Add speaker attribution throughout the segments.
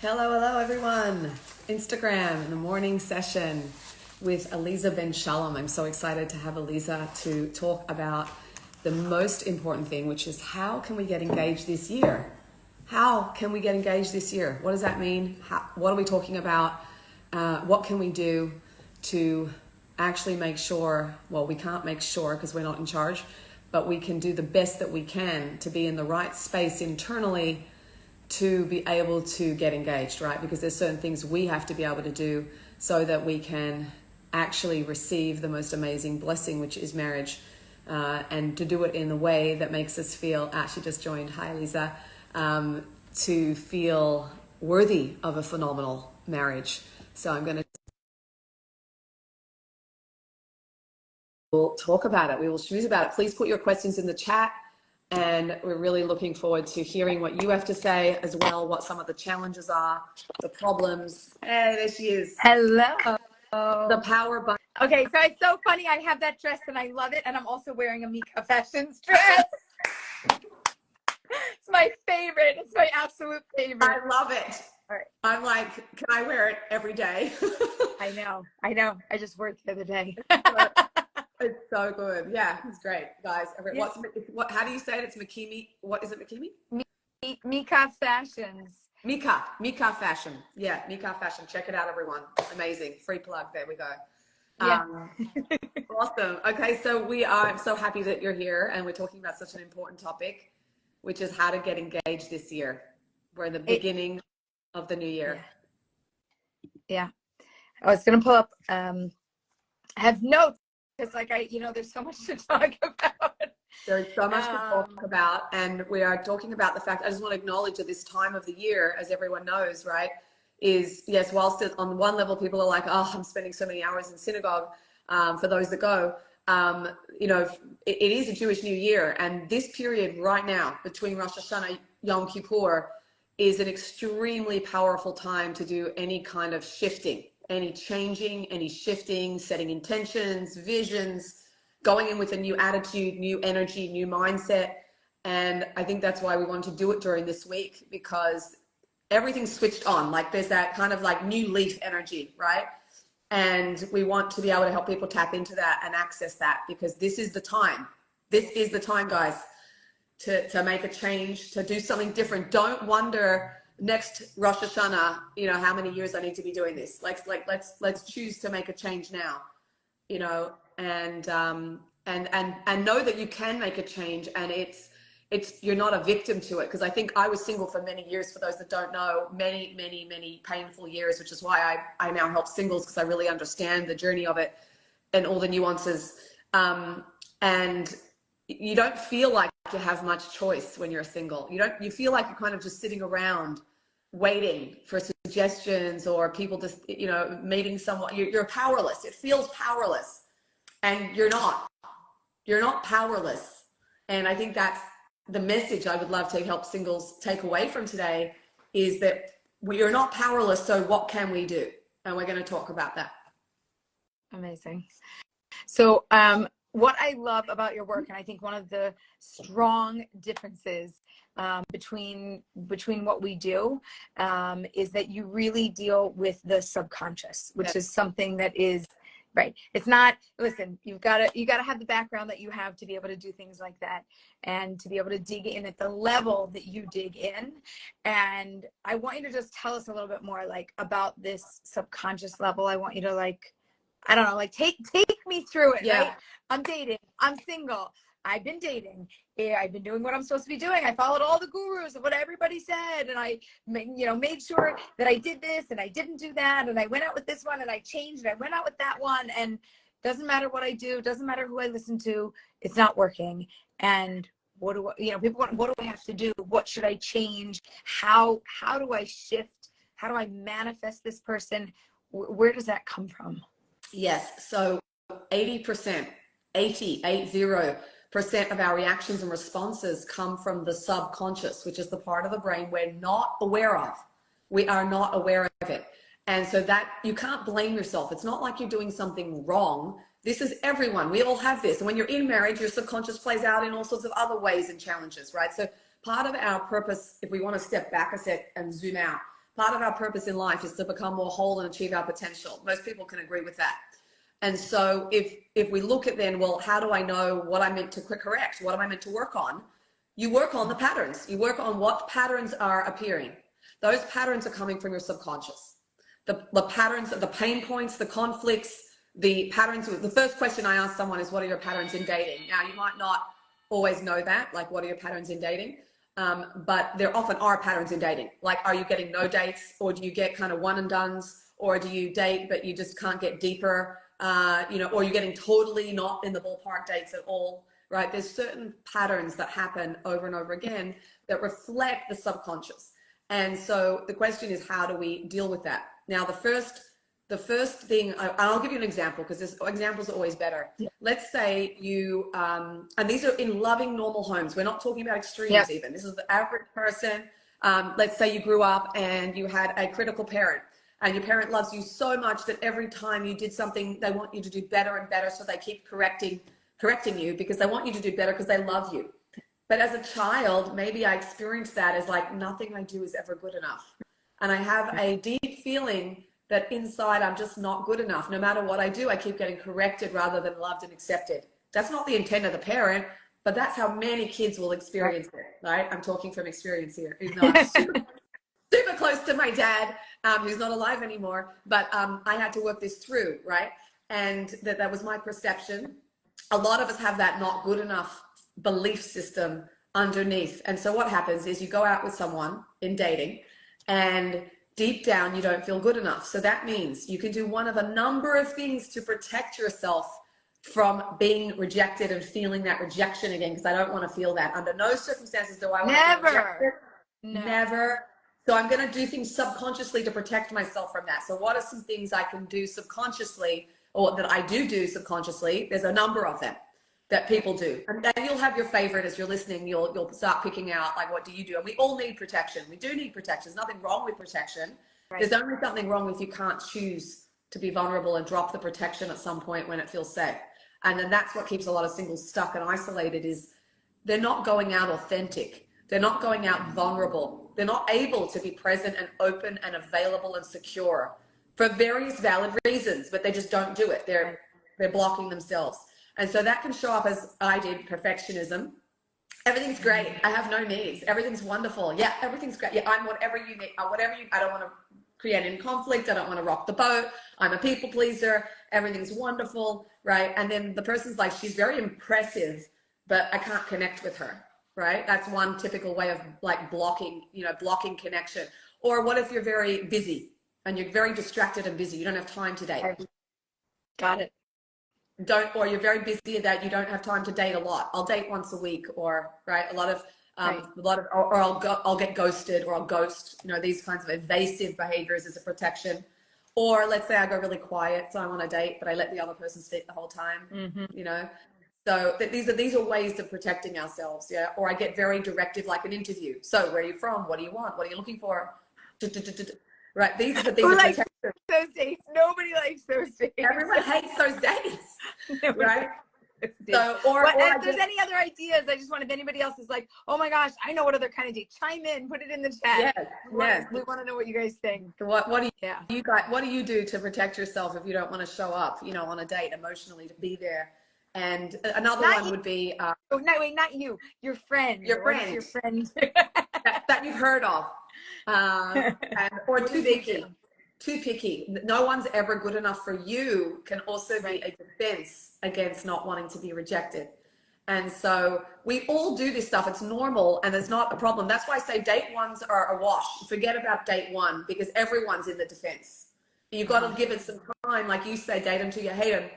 Speaker 1: Hello, everyone. Instagram in the morning session with Aleeza Ben Shalom. I'm so excited to have Aleeza to talk about the most important thing, which is how can we get engaged this year? How can we get engaged this year? What does that mean? What are we talking about? What can we do to actually make sure, well, we can't make sure because we're not in charge, but we can do the best that we can to be in the right space internally to be able to get engaged, right? Because there's certain things we have to be able to do so that we can actually receive the most amazing blessing, which is marriage, and to do it in a way that makes us feel, she just joined, hi Aleeza, to feel worthy of a phenomenal marriage. So I'm going to we'll talk about it. We will schmooze about it. Please put your questions in the chat. And we're really looking forward to hearing what you have to say as well, what some of the challenges are, the problems. Hey, there she is.
Speaker 2: Hello.
Speaker 1: The power button.
Speaker 2: Okay, so it's so funny. I have that dress and I love it. And I'm also wearing a Mika Fashions dress. It's my favorite. It's my absolute favorite.
Speaker 1: I love it.
Speaker 2: All right.
Speaker 1: I'm like, can I wear it every day?
Speaker 2: I know. I just wore it the other day.
Speaker 1: It's so good. Yeah, it's great, guys. How do you say it? It's Makimi. What is it, Makimi?
Speaker 2: Mika Fashions.
Speaker 1: Mika Fashion. Yeah, Mika Fashion. Check it out, everyone. Amazing. Free plug. There we go.
Speaker 2: Yeah.
Speaker 1: Awesome. Okay, so I'm so happy that you're here and we're talking about such an important topic, which is how to get engaged this year. We're in the beginning of the new year.
Speaker 2: Yeah. I was going to pull up, I have notes. It's like there's so much to talk about.
Speaker 1: There's so much to talk about, and we are talking about the fact, I just want to acknowledge that this time of the year, as everyone knows, right, is, yes, whilst on one level people are like, oh, I'm spending so many hours in synagogue, for those that go, it is a Jewish New Year, and this period right now between Rosh Hashanah, Yom Kippur, is an extremely powerful time to do any kind of shifting. Any changing, any shifting, setting intentions, visions, going in with a new attitude, new energy, new mindset. And I think that's why we want to do it during this week, because everything's switched on. Like there's that kind of like new leaf energy, right? And we want to be able to help people tap into that and access that, because this is the time. This is the time, guys, to make a change, to do something different. Don't wonder next Rosh Hashanah, how many years I need to be doing this. Let's choose to make a change now, and know that you can make a change, and you're not a victim to it. Because I think I was single for many years, for those that don't know, many painful years, which is why I now help singles, because I really understand the journey of it and all the nuances. And you don't feel like you have much choice when you're single. You feel like you're kind of just sitting around waiting for suggestions, or people just, meeting someone. You're powerless. It feels powerless, and you're not powerless. And I think that's the message I would love to help singles take away from today, is that we are not powerless. So what can we do? And we're going to talk about that.
Speaker 2: Amazing. So, what I love about your work, and I think one of the strong differences between what we do is that you really deal with the subconscious, which is something that is right. It's not, listen, you gotta have the background that you have to be able to do things like that, and to be able to dig in at the level that you dig in. And I want you to just tell us a little bit more about this subconscious level. I want you to I don't know, take me through it, right? I'm dating, I'm single, I've been dating, I've been doing what I'm supposed to be doing. I followed all the gurus of what everybody said, and I, made sure that I did this and I didn't do that, and I went out with this one and I changed and I went out with that one, and doesn't matter what I do, doesn't matter who I listen to, it's not working. And what do I, people want, what do I have to do? What should I change? How do I shift? How do I manifest this person? Where does that come from?
Speaker 1: Yes. So 80% of our reactions and responses come from the subconscious, which is the part of the brain we're not aware of. We are not aware of it. And so that you can't blame yourself. It's not like you're doing something wrong. This is everyone. We all have this. And when you're in marriage, your subconscious plays out in all sorts of other ways and challenges, right? So part of our purpose, if we want to step back a sec and zoom out, Part of our purpose in life is to become more whole and achieve our potential. Most people can agree with that. And so if we look at then, well, how do I know what I'm meant to correct? What am I meant to work on? You work on the patterns. You work on what patterns are appearing. Those patterns are coming from your subconscious. The patterns, the pain points, the conflicts, the patterns. The first question I ask someone is, what are your patterns in dating? Now, you might not always know that, like, what are your patterns in dating? But there often are patterns in dating. Like, are you getting no dates, or do you get kind of one and dones, or do you date but you just can't get deeper? You know, or you're getting totally not in the ballpark dates at all, right? There's certain patterns that happen over and over again that reflect the subconscious. And so the question is, how do we deal with that? Now, the first thing, I'll give you an example, because this examples are always better. Yeah. Let's say you, and these are in loving, normal homes. We're not talking about extremes even. This is the average person. Let's say you grew up and you had a critical parent, and your parent loves you so much that every time you did something, they want you to do better and better. So they keep correcting you because they want you to do better because they love you. But as a child, maybe I experienced that as like, nothing I do is ever good enough. And I have a deep feeling that inside I'm just not good enough. No matter what I do, I keep getting corrected rather than loved and accepted. That's not the intent of the parent, but that's how many kids will experience it, right? I'm talking from experience here, even though I'm super close to my dad, who's not alive anymore, but I had to work this through, right? And that was my perception. A lot of us have that not good enough belief system underneath. And so what happens is you go out with someone in dating, and deep down you don't feel good enough. So that means you can do one of a number of things to protect yourself from being rejected and feeling that rejection again, because I don't want to feel that. Under no circumstances do I want to feel rejected. Never. So I'm going to do things subconsciously to protect myself from that. So what are some things I can do subconsciously, or that I do subconsciously? There's a number of them that people do. And then you'll have your favorite as you're listening. You'll start picking out, like, what do you do? And we all need protection. We do need protection. There's nothing wrong with protection. Right. There's only something wrong if you can't choose to be vulnerable and drop the protection at some point when it feels safe. And then that's what keeps a lot of singles stuck and isolated, is they're not going out authentic. They're not going out vulnerable. They're not able to be present and open and available and secure for various valid reasons, but they just don't do it. They're blocking themselves. And so that can show up as I did, perfectionism. Everything's great. I have no needs. Everything's wonderful. Yeah, everything's great. Yeah, I'm whatever you need. I don't want to create any conflict. I don't want to rock the boat. I'm a people pleaser. Everything's wonderful, right? And then the person's like, she's very impressive, but I can't connect with her. Right? That's one typical way of like blocking connection. Or what if you're very busy and you're very distracted and busy? You don't have time to date.
Speaker 2: Got it.
Speaker 1: Or you're very busy that you don't have time to date a lot. I'll date once a week, or right. Or I'll get ghosted, or I'll ghost, these kinds of evasive behaviors as a protection. Or let's say I go really quiet, so I'm on a date, but I let the other person speak the whole time, So these are ways of protecting ourselves, yeah. Or I get very directive, like an interview. So where are you from? What do you want? What are you looking for? Right. These are the things. Who likes
Speaker 2: those dates? Nobody likes those dates.
Speaker 1: Everyone hates those dates, right? So,
Speaker 2: if there's any other ideas, I just want, if anybody else is like, oh my gosh, I know what other kind of date, chime in, put it in the chat.
Speaker 1: Yes.
Speaker 2: We want to know what you guys think.
Speaker 1: What do you do to protect yourself if you don't want to show up, on a date emotionally, to be there? And another one would be
Speaker 2: no, wait, not you, your friend.
Speaker 1: Your friend that you've heard of, or too picky. No one's ever good enough for you can also be a defense against not wanting to be rejected. And so we all do this stuff. It's normal, and it's not a problem. That's why I say date ones are a wash. Forget about date one, because everyone's in the defense. You've got to give it some time, like you say, date until you hate them,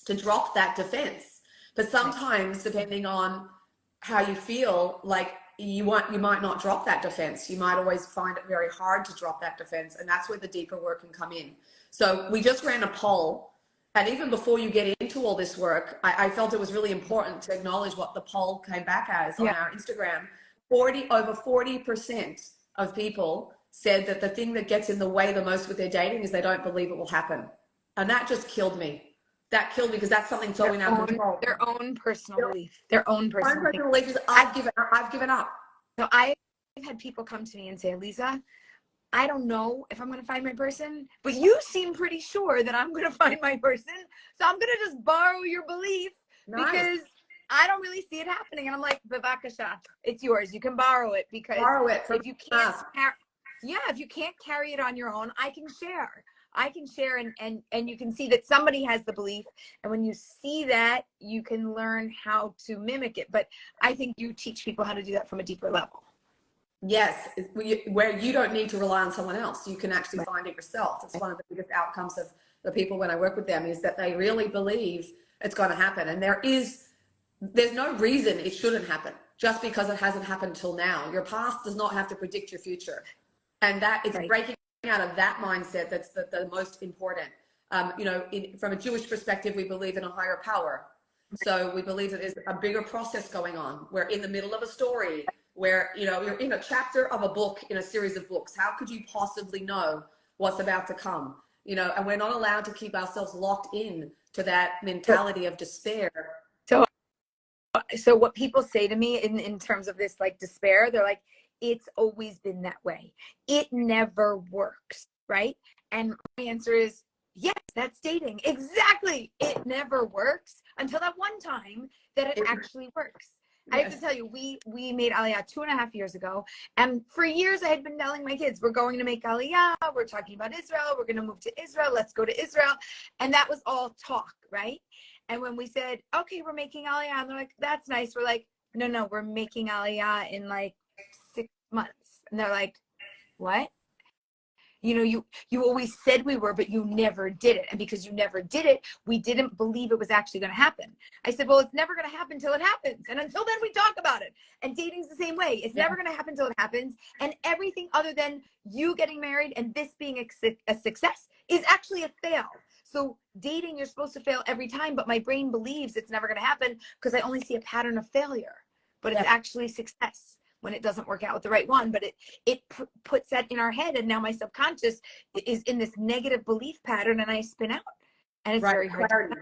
Speaker 1: to drop that defense. But sometimes, depending on how you feel, like you might not drop that defense. You might always find it very hard to drop that defense. And that's where the deeper work can come in. So we just ran a poll. And even before you get into all this work, I felt it was really important to acknowledge what the poll came back as on our Instagram. Over 40% of people said that the thing that gets in the way the most with their dating is they don't believe it will happen. And that just killed me. That killed me, because that's something totally in our control.
Speaker 2: Their own personal belief. Their own personal
Speaker 1: belief is I've given up.
Speaker 2: So I've had people come to me and say, Aleeza, I don't know if I'm going to find my person, but you seem pretty sure that I'm going to find my person. So I'm going to just borrow your belief because I don't really see it happening. And I'm like, Bavakasha, it's yours. You can borrow it because if you can't, if you can't carry it on your own, I can share. I can share and you can see that somebody has the belief. And when you see that, you can learn how to mimic it. But I think you teach people how to do that from a deeper level.
Speaker 1: Yes, where you don't need to rely on someone else. You can actually find it yourself. It's one of the biggest outcomes of the people when I work with them is that they really believe it's going to happen. And there's no reason it shouldn't happen just because it hasn't happened till now. Your past does not have to predict your future. And that it's breaking out of that mindset that's the most important. You know, from a Jewish perspective, we believe in a higher power. So we believe that there's a bigger process going on. We're in the middle of a story where, you know, you're in a chapter of a book in a series of books. How could you possibly know what's about to come? You know, and we're not allowed to keep ourselves locked in to that mentality of despair.
Speaker 2: So what people say to me in terms of this, like, despair, they're like, it's always been that way. It never works, right? And my answer is, yes, that's dating. Exactly. It never works until that one time that it actually works. I have to tell you, we made Aliyah 2.5 years ago. And for years, I had been telling my kids, we're going to make Aliyah. We're talking about Israel. We're going to move to Israel. Let's go to Israel. And that was all talk, right? And when we said, okay, we're making Aliyah, and they're like, that's nice. We're like, no, we're making Aliyah in like 6 months. And they're like, what? You know, you always said we were, but you never did it. And because you never did it, we didn't believe it was actually going to happen. I said, well, it's never going to happen until it happens. And until then, we talk about it. And dating's the same way. It's never going to happen until it happens. And everything other than you getting married and this being a success is actually a fail. So dating, you're supposed to fail every time. But my brain believes it's never going to happen because I only see a pattern of failure. But it's actually success when it doesn't work out with the right one. But it puts that in our head, and now my subconscious is in this negative belief pattern, and I spin out, and it's very hard.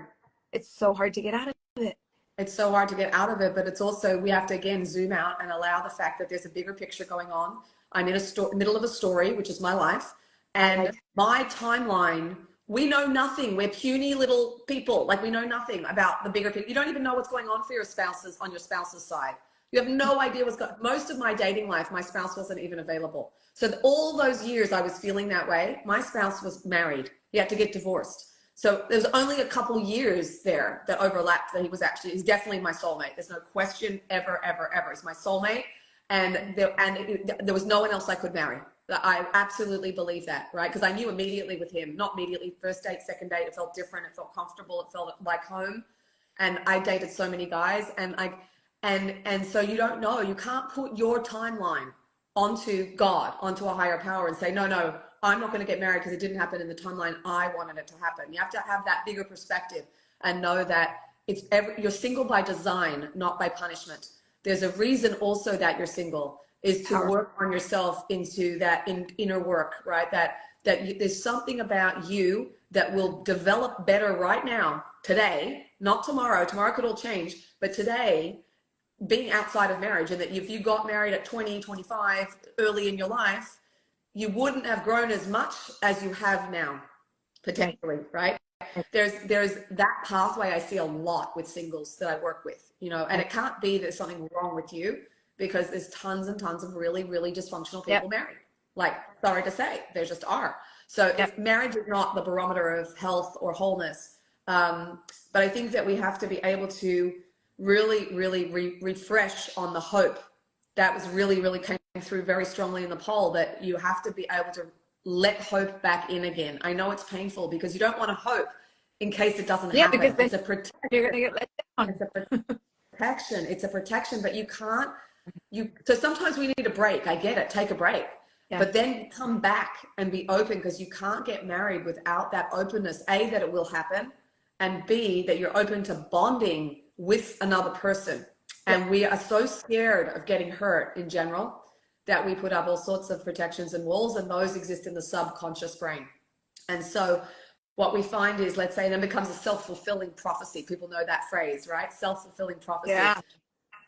Speaker 2: It's so hard to get out of it.
Speaker 1: It's so hard to get out of it, but it's also, we have to again zoom out and allow the fact that there's a bigger picture going on. I'm in a middle of a story, which is my life, and my timeline. We know nothing. We're puny little people. Like, we know nothing about the bigger picture. You don't even know what's going on for your spouses on your spouse's side. You have no idea what's going on. Most of my dating life, my spouse wasn't even available. So all those years I was feeling that way, my spouse was married. He had to get divorced. So there was only a couple years there that overlapped that he's definitely my soulmate. There's no question ever. He's my soulmate. And there was no one else I could marry. I absolutely believe that, right? Because I knew immediately with him, not immediately, first date, second date, it felt different. It felt comfortable. It felt like home. And I dated so many guys, and so you don't know, you can't put your timeline onto God, onto a higher power and say, no, I'm not going to get married because it didn't happen in the timeline I wanted it to happen. You have to have that bigger perspective and know that you're single by design, not by punishment. There's a reason also that you're single is to work on yourself into that inner work, right? That there's something about you that will develop better right now, today, not tomorrow. Tomorrow could all change, but today, being outside of marriage, and that if you got married at 20, 25, early in your life, you wouldn't have grown as much as you have now, potentially, right? There's that pathway I see a lot with singles that I work with, you know, and it can't be there's something wrong with you, because there's tons and tons of really, really dysfunctional people married. Like, sorry to say, there just are. So if marriage is not the barometer of health or wholeness, but I think that we have to be able to really, really refresh on the hope that was really, really came through very strongly in the poll, that you have to be able to let hope back in again. I know it's painful because you don't want to hope in case it doesn't happen.
Speaker 2: Because
Speaker 1: it's a protection.
Speaker 2: You're gonna get let down.
Speaker 1: It's a protection. It's a protection, but you can't. So sometimes we need a break. I get it. Take a break. But then come back and be open, because you can't get married without that openness. A, that it will happen, and B, that you're open to bonding with another person. And we are so scared of getting hurt in general that we put up all sorts of protections and walls, and those exist in the subconscious brain. And so what we find is, let's say, then becomes a self-fulfilling prophecy. People know that phrase, right? Self-fulfilling prophecy,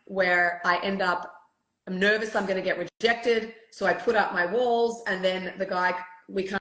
Speaker 1: where I end up I'm nervous I'm going to get rejected. So I put up my walls, and then the guy, we kind